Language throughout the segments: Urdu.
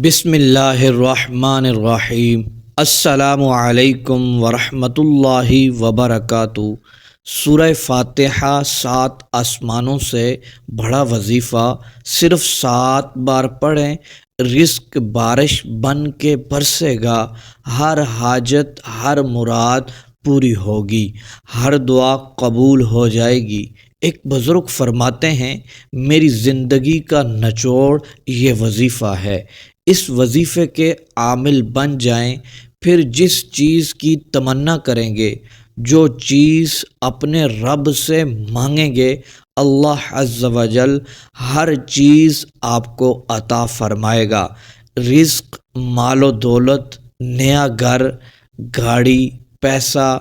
بسم اللہ الرحمن الرحیم۔ السلام علیکم ورحمۃ اللہ وبرکاتہ۔ سورہ فاتحہ 7 آسمانوں سے بڑا وظیفہ، صرف 7 بار پڑھیں، رزق بارش بن کے برسے گا، ہر حاجت ہر مراد پوری ہوگی، ہر دعا قبول ہو جائے گی۔ ایک بزرگ فرماتے ہیں، میری زندگی کا نچوڑ یہ وظیفہ ہے۔ اس وظیفے کے عامل بن جائیں، پھر جس چیز کی تمنا کریں گے، جو چیز اپنے رب سے مانگیں گے، اللہ عز و جل ہر چیز آپ کو عطا فرمائے گا۔ رزق، مال و دولت، نیا گھر، گاڑی، پیسہ،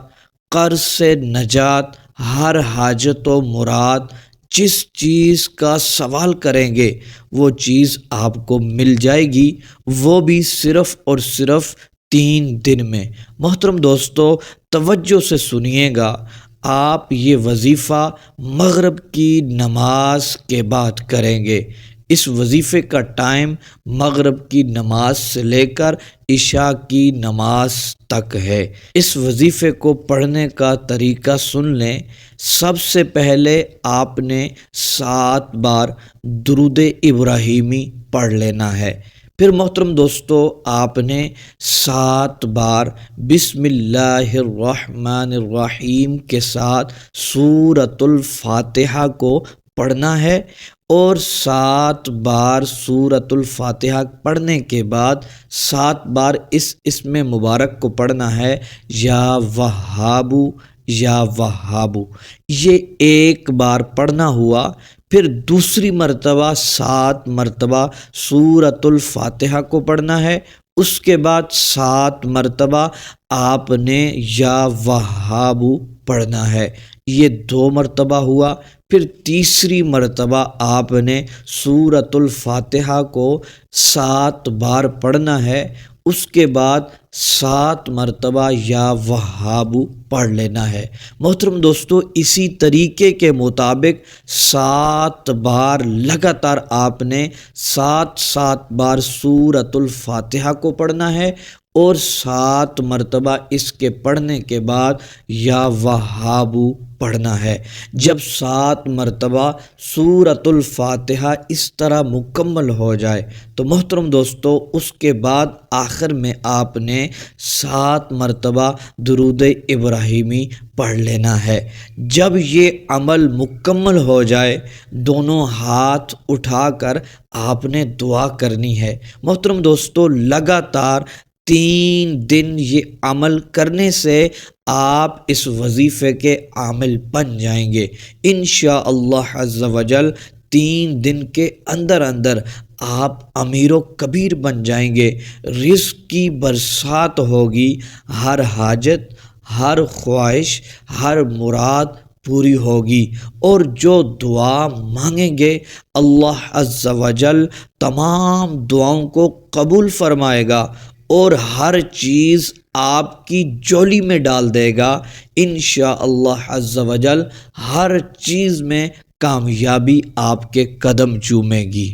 قرض سے نجات، ہر حاجت و مراد، جس چیز کا سوال کریں گے وہ چیز آپ کو مل جائے گی، وہ بھی صرف اور صرف 3 دن میں۔ محترم دوستو، توجہ سے سنیے گا، آپ یہ وظیفہ مغرب کی نماز کے بعد کریں گے۔ اس وظیفے کا ٹائم مغرب کی نماز سے لے کر عشاء کی نماز تک ہے۔ اس وظیفے کو پڑھنے کا طریقہ سن لیں۔ سب سے پہلے آپ نے 7 بار درود ابراہیمی پڑھ لینا ہے۔ پھر محترم دوستو، آپ نے 7 بار بسم اللہ الرحمن الرحیم کے ساتھ سورۃ الفاتحہ کو پڑھنا ہے، اور 7 بار سورۃ الفاتحہ پڑھنے کے بعد 7 بار اس اسم مبارک کو پڑھنا ہے، یا وہابو یا وہابو۔ یہ ایک بار پڑھنا ہوا، پھر دوسری مرتبہ 7 مرتبہ سورۃ الفاتحہ کو پڑھنا ہے، اس کے بعد 7 مرتبہ آپ نے یا وہابو پڑھنا ہے۔ یہ 2 مرتبہ ہوا، پھر تیسری مرتبہ آپ نے سورۃ الفاتحہ کو 7 بار پڑھنا ہے، اس کے بعد 7 مرتبہ یا وہابو پڑھ لینا ہے۔ محترم دوستو، اسی طریقے کے مطابق 7 بار لگاتار آپ نے 7 بار سورۃ الفاتحہ کو پڑھنا ہے، اور 7 مرتبہ اس کے پڑھنے کے بعد یا وہابو پڑھنا ہے۔ جب 7 مرتبہ سورۃ الفاتحہ اس طرح مکمل ہو جائے تو محترم دوستو، اس کے بعد آخر میں آپ نے 7 مرتبہ درود ابراہیمی پڑھ لینا ہے۔ جب یہ عمل مکمل ہو جائے، دونوں ہاتھ اٹھا کر آپ نے دعا کرنی ہے۔ محترم دوستو، لگاتار 3 دن یہ عمل کرنے سے آپ اس وظیفے کے عامل بن جائیں گے انشاءاللہ عز و جل۔ 3 دن کے اندر آپ امیر و کبیر بن جائیں گے، رزق کی برسات ہوگی، ہر حاجت ہر خواہش ہر مراد پوری ہوگی، اور جو دعا مانگیں گے اللہ عز و جل تمام دعاؤں کو قبول فرمائے گا، اور ہر چیز آپ کی جولی میں ڈال دے گا انشاءاللہ عز و جل۔ ہر چیز میں کامیابی آپ کے قدم چومے گی۔